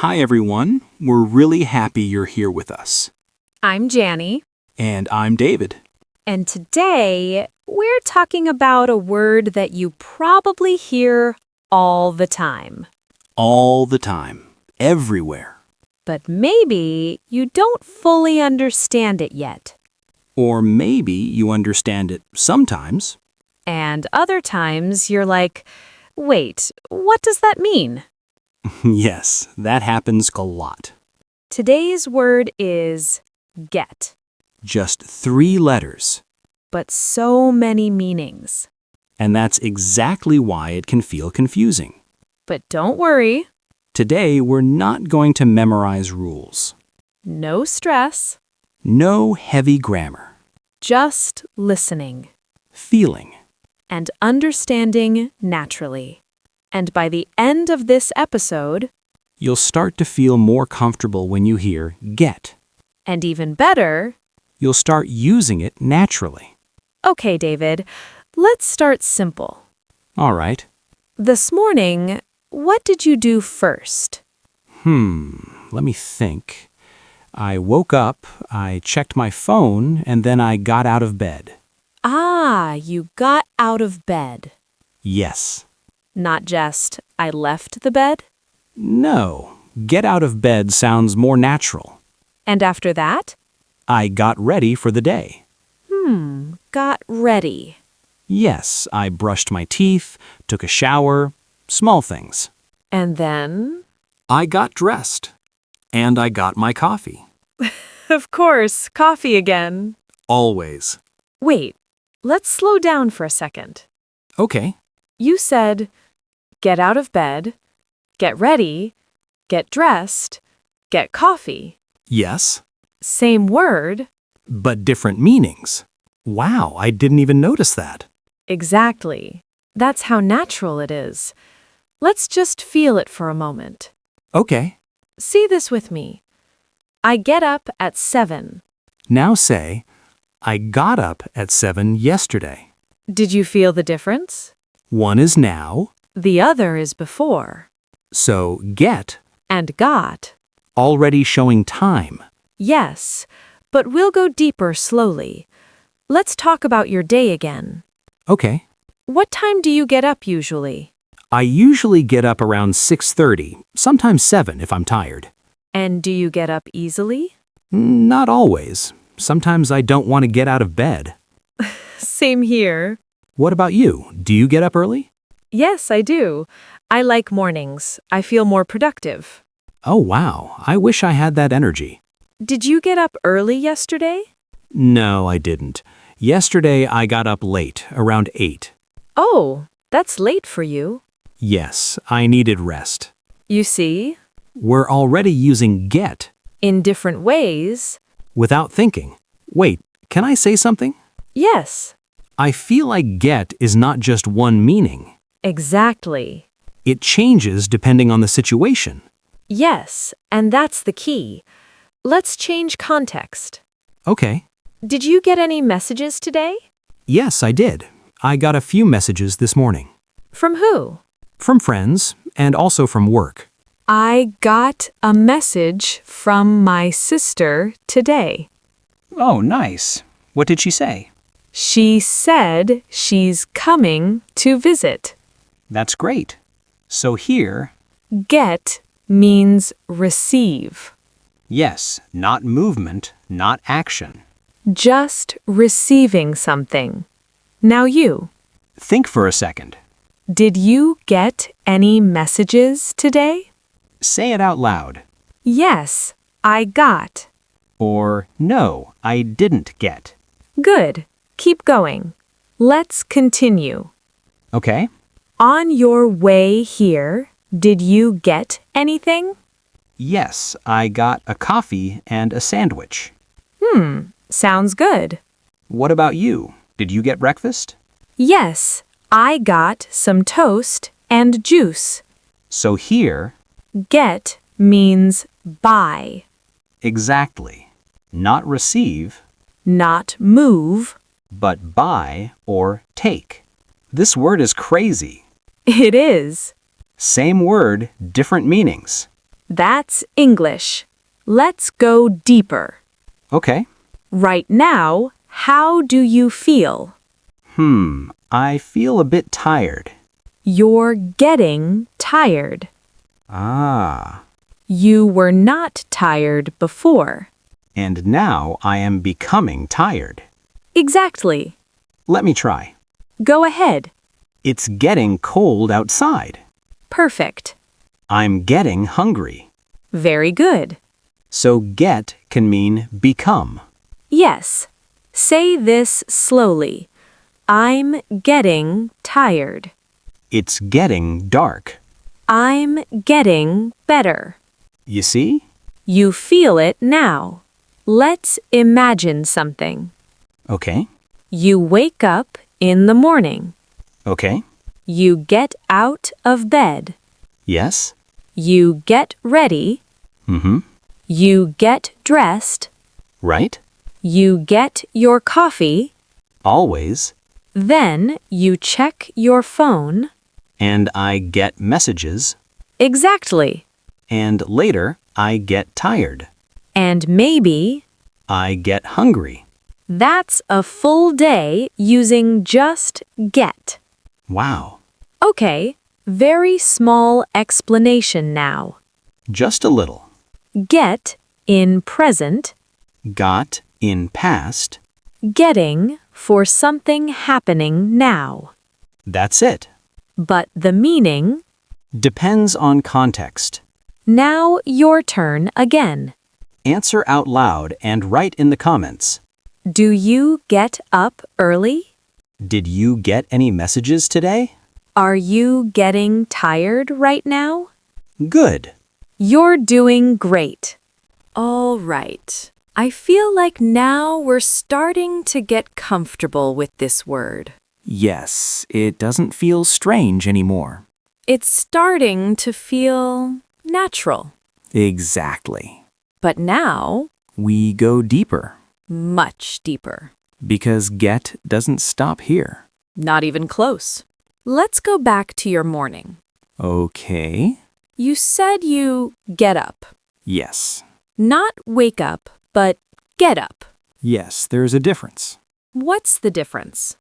Hi, everyone. We're really happy you're here with us. I'm Janny, And I'm David. and today we're talking about a word that you probably hear all the time. All the time. Everywhere. But maybe you don't fully understand it yet. Or maybe you understand it sometimes. And other times you're like, wait, what does that mean? Yes, that happens a lot. Today's word is get, Just 3 letters. but so many meanings. And that's exactly why it can feel confusing. But don't worry, Today, we're not going to memorize rules. no stress, No heavy grammar. just listening. Feeling. And understanding naturally. And by the end of this episode, You'll start to feel more comfortable when you hear get. and even better, You'll start using it naturally. okay, David, let's start simple. All right. This morning, what did you do first? Let me think. I woke up, I checked my phone, and then I got out of bed. Ah, you got out of bed. Yes. Not just, I left the bed? No. Get out of bed sounds more natural. And after that? I got ready for the day. Got ready. Yes, I brushed my teeth, took a shower, small things. And then? I got dressed. And I got my coffee. Of course, coffee again. Always. Wait, let's slow down for a second. Okay. You said, get out of bed, get ready, get dressed, get coffee. Yes. Same word. But different meanings. Wow, I didn't even notice that. Exactly. That's how natural it is. Let's just feel it for a moment. Okay. See this with me. I get up at 7. Now say, I got up at 7 yesterday. Did you feel the difference? One is now, The other is before. so get, And got. already showing time. Yes, but we'll go deeper slowly. Let's talk about your day again. Okay. What time do you get up usually? I usually get up around 6:30, sometimes 7 if I'm tired. And do you get up easily? Not always. Sometimes I don't want to get out of bed. Same here. What about you? Do you get up early? Yes, I do. I like mornings. I feel more productive. Oh, wow. I wish I had that energy. Did you get up early yesterday? No, I didn't. Yesterday I got up late, around 8. Oh, that's late for you. Yes, I needed rest. You see, We're already using get in different ways. without thinking. Wait, can I say something? Yes, I feel like get is not just one meaning. exactly. It changes depending on the situation. Yes, and that's the key. Let's change context. Okay. Did you get any messages today? Yes, I did. I got a few messages this morning. From who? From friends and also from work. I got a message from my sister today. Oh, nice. What did she say? She said she's coming to visit. That's great. So here, Get means receive. yes, not movement, not action. Just receiving something. Now you. Think for a second. Did you get any messages today? Say it out loud. Yes, I got. Or, no, I didn't get. Good. Keep going. Let's continue. Okay? On your way here, did you get anything? Yes, I got a coffee and a sandwich. Sounds good. What about you? Did you get breakfast? Yes, I got some toast and juice. So here, Get means buy, exactly. Not receive, not move. but buy or take. This word is crazy. It is. Same word, different meanings. That's English. Let's go deeper. Okay. Right now, how do you feel? I feel a bit tired. You're getting tired. Ah. You were not tired before. And now I am becoming tired. Exactly. Let me try. Go ahead. It's getting cold outside. Perfect. I'm getting hungry. Very good. So get can mean become. Yes. Say this slowly. I'm getting tired. It's getting dark. I'm getting better. You see? You feel it now. Let's imagine something. Okay. You wake up in the morning. Okay. You get out of bed. Yes. You get ready. Mm-hmm. You get dressed. Right? You get your coffee. Always. Then you check your phone. And I get messages. Exactly. And later, I get tired. And maybe I get hungry. that's a full day using just get. Wow. Okay, very small explanation now. Just a little. Get in present, Got in past. getting for something happening now. That's it. But the meaning, Depends on context. now your turn again. Answer out loud and write in the comments. Do you get up early? Did you get any messages today? Are you getting tired right now? Good. You're doing great. All right. I feel like now we're starting to get comfortable with this word. Yes, it doesn't feel strange anymore. It's starting to feel natural. Exactly. But now, We go deeper much deeper. because get doesn't stop here. Not even close. Let's go back to your morning. Okay. You said you get up. Yes. Not wake up, but get up. Yes, there's a difference. What's the difference?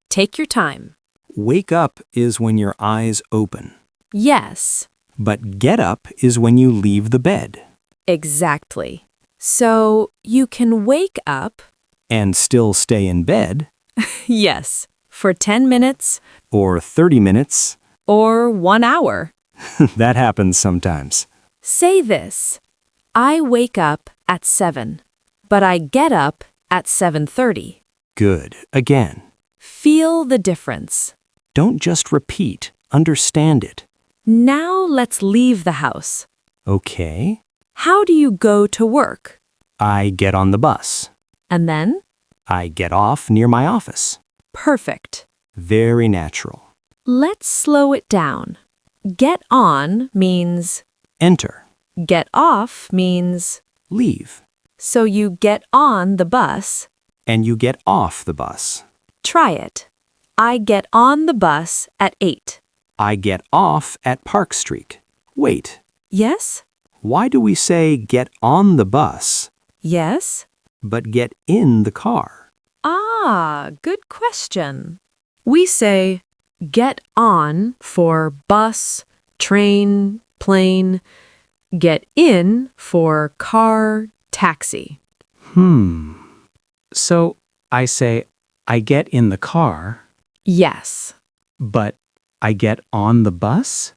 Take your time. Wake up is when your eyes open, Yes, but get up is when you leave the bed. exactly. So you can wake up, And still stay in bed, yes, for 10 minutes or 30 minutes. or 1 hour. That happens sometimes. Say this. I wake up at 7, but I get up at 7:30. Good. Again. Feel the difference. Don't just repeat, understand it. Now let's leave the house. Okay. How do you go to work? I get on the bus. And then? I get off near my office. Perfect. Very natural. Let's slow it down. Get on means Enter. get off means Leave. so you get on the bus. And you get off the bus. Try it. I get on the bus at 8. I get off at Park Street. Wait. Yes? Why do we say get on the bus, Yes? but get in the car? Ah, good question. We say get on for bus, train, plane. Get in for car, taxi. So I say I get in the car, Yes, but I get on the bus?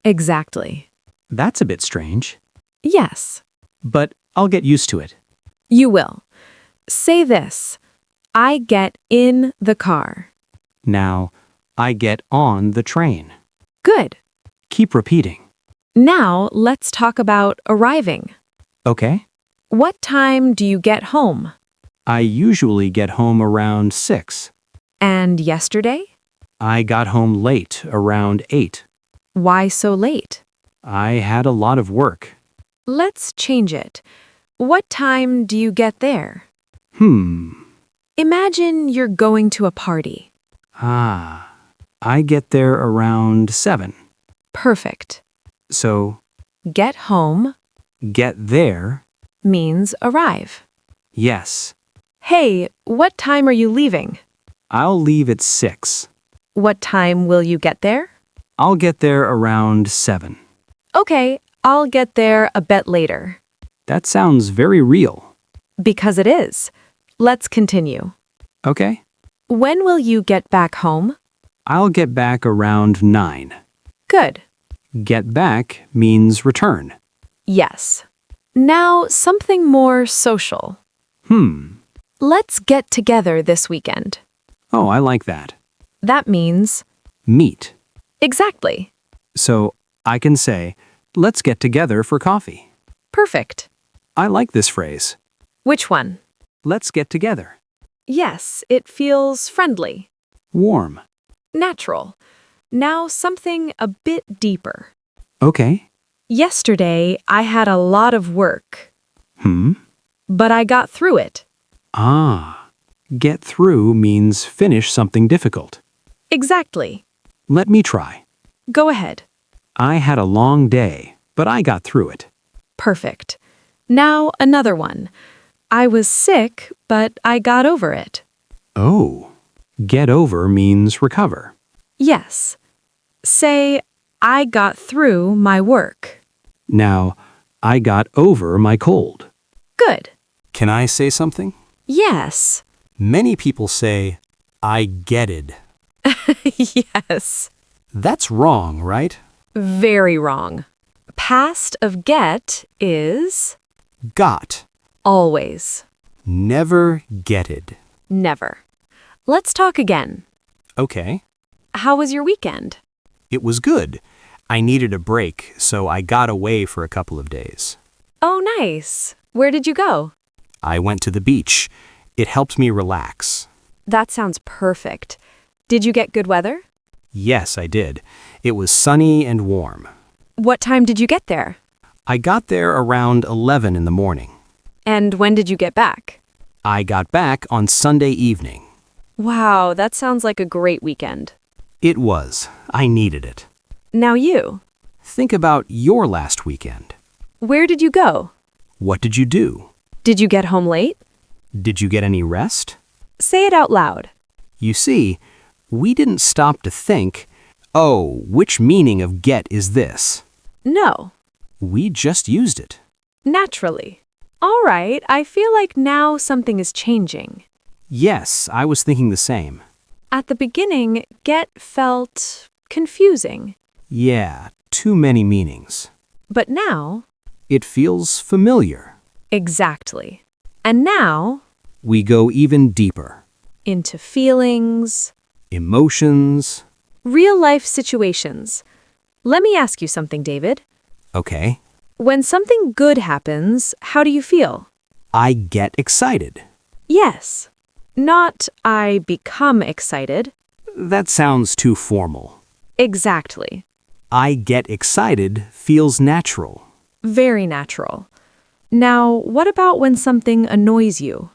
exactly. That's a bit strange, Yes, but I'll get used to it. you will. Say this. I get in the car. Now, I get on the train. Good. Keep repeating. Now let's talk about arriving. Okay? What time do you get home? I usually get home around 6. And yesterday? I got home late, around 8. Why so late? I had a lot of work. Let's change it. What time do you get there? Imagine you're going to a party. I get there around 7. Perfect. So, Get home Get there. means arrive. Yes. Hey, what time are you leaving? I'll leave at 6. What time will you get there? I'll get there around 7. Okay, I'll get there a bit later. That sounds very real. Because it is. Let's continue. Okay. When will you get back home? I'll get back around 9. Good. Get back means return. Yes. Now, something more social. Let's get together this weekend. Oh, I like that. That means Meet. exactly. So I can say, let's get together for coffee. Perfect. I like this phrase. Which one? Let's get together. Yes, it feels friendly, Warm. natural. Now, something a bit deeper. Okay. Yesterday, I had a lot of work, but I got through it. Ah. Get through means finish something difficult. Exactly. Let me try. Go ahead. I had a long day, but I got through it. Perfect. Now, another one. I was sick, but I got over it. Oh. Get over means recover. Yes. Say, I got through my work. Now, I got over my cold. Good. Can I say something? Yes. Many people say, I getted. Yes. That's wrong, right? Very wrong. Past of get is Got. always. Never getted. Never. Let's talk again. Okay. How was your weekend? It was good. I needed a break, so I got away for a couple of days. Oh, nice. Where did you go? I went to the beach. It helped me relax. That sounds perfect. Did you get good weather? Yes, I did. It was sunny and warm. What time did you get there? I got there around 11 in the morning. And when did you get back? I got back on Sunday evening. Wow, that sounds like a great weekend. It was. I needed it. Now you. Think about your last weekend. Where did you go? What did you do? Did you get home late? Did you get any rest? Say it out loud. You see, we didn't stop to think, oh, which meaning of get is this? No. We just used it. Naturally. All right, I feel like now something is changing. Yes, I was thinking the same. At the beginning, get felt confusing. Yeah, too many meanings. But now, It feels familiar. exactly. And now, We go even deeper. into feelings, Emotions. real life situations. Let me ask you something, David. Okay. When something good happens, how do you feel? I get excited. Yes. Not I become excited. That sounds too formal. Exactly. I get excited feels natural. Very natural. Now, what about when something annoys you?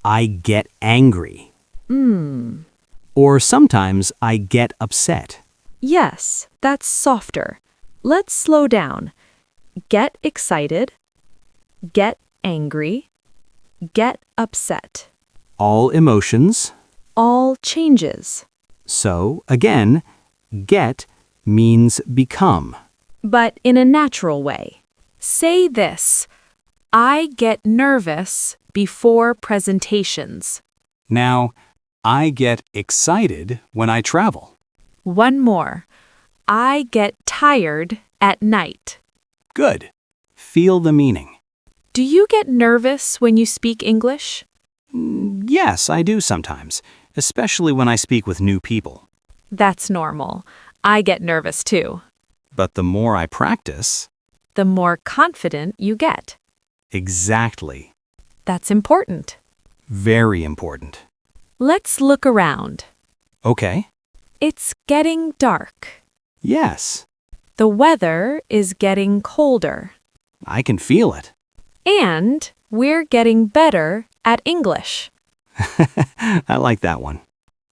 I get angry. Or sometimes I get upset. Yes, that's softer. Let's slow down. Get excited. Get angry. Get upset. All emotions. All changes. So, again, get means become. But in a natural way. Say this. I get nervous before presentations. Now, I get excited when I travel. One more. I get tired at night. Good. Feel the meaning. Do you get nervous when you speak English? Yes, I do sometimes, especially when I speak with new people. That's normal. I get nervous too. But the more I practice, The more confident you get. exactly. That's important. Very important. Let's look around. Okay. It's getting dark. Yes, The weather is getting colder. I can feel it. And we're getting better at English. I like that one.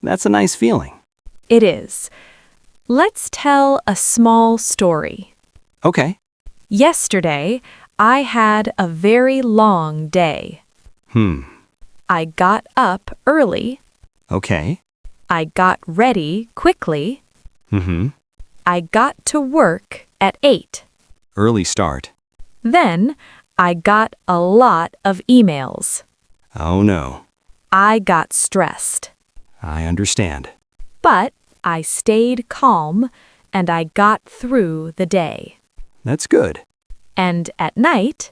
That's a nice feeling. It is. Let's tell a small story. Okay. Yesterday, I had a very long day. I got up early. Okay. I got ready quickly. Mm-hmm. I got to work at 8. Early start. Then, I got a lot of emails. Oh no. I got stressed. I understand. But I stayed calm and I got through the day. That's good. And at night,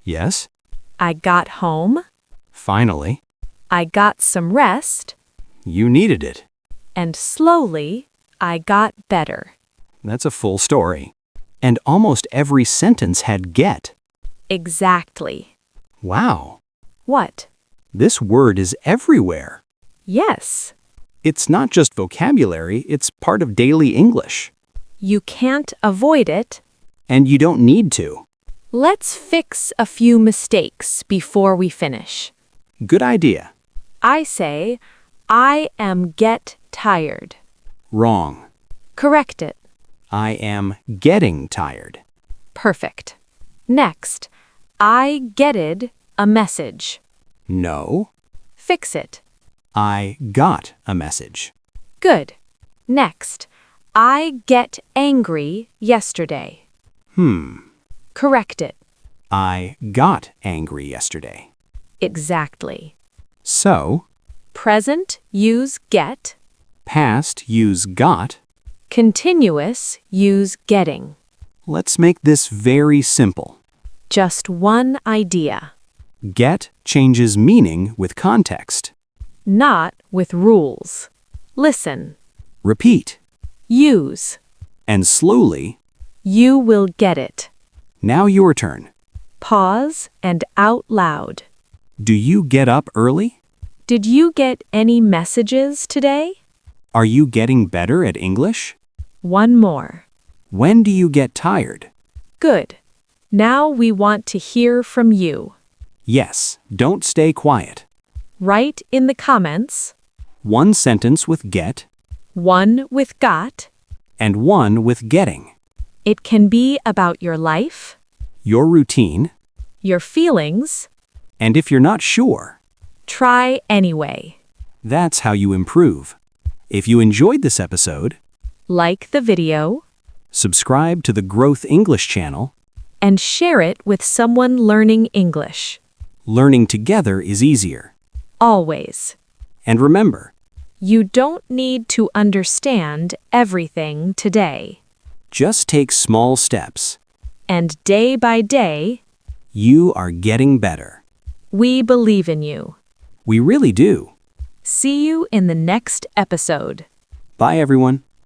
Yes? I got home, Finally. I got some rest, You needed it. and slowly I got better. That's a full story. And almost every sentence had get. Exactly. Wow. What? This word is everywhere. Yes. It's not just vocabulary, it's part of daily English. You can't avoid it. And you don't need to. Let's fix a few mistakes before we finish. Good idea. I say, I am get tired. Wrong. Correct it. I am getting tired. Perfect. Next, I getted a message. No. Fix it. I got a message. Good. Next, I get angry yesterday. Correct it. I got angry yesterday. Exactly. So, Present, use get. past, use got. Continuous, use getting. Let's make this very simple. Just one idea. Get changes meaning with context. Not with rules. Listen. Repeat. Use. And slowly, You will get it. now your turn. Pause and out loud. Do you get up early? Did you get any messages today? Are you getting better at English? One more. When do you get tired? Good. Now we want to hear from you. Yes, don't stay quiet. Write in the comments, One sentence with get one with got. and one with getting. It can be about your life, Your routine, your feelings. and if you're not sure, Try anyway. that's how you improve. If you enjoyed this episode, Like the video subscribe to the Growth English channel. and share it with someone learning English. Learning together is easier. Always. And remember, You don't need to understand everything today. just take small steps. And day by day, You are getting better. we believe in you. We really do. See you in the next episode. Bye, everyone.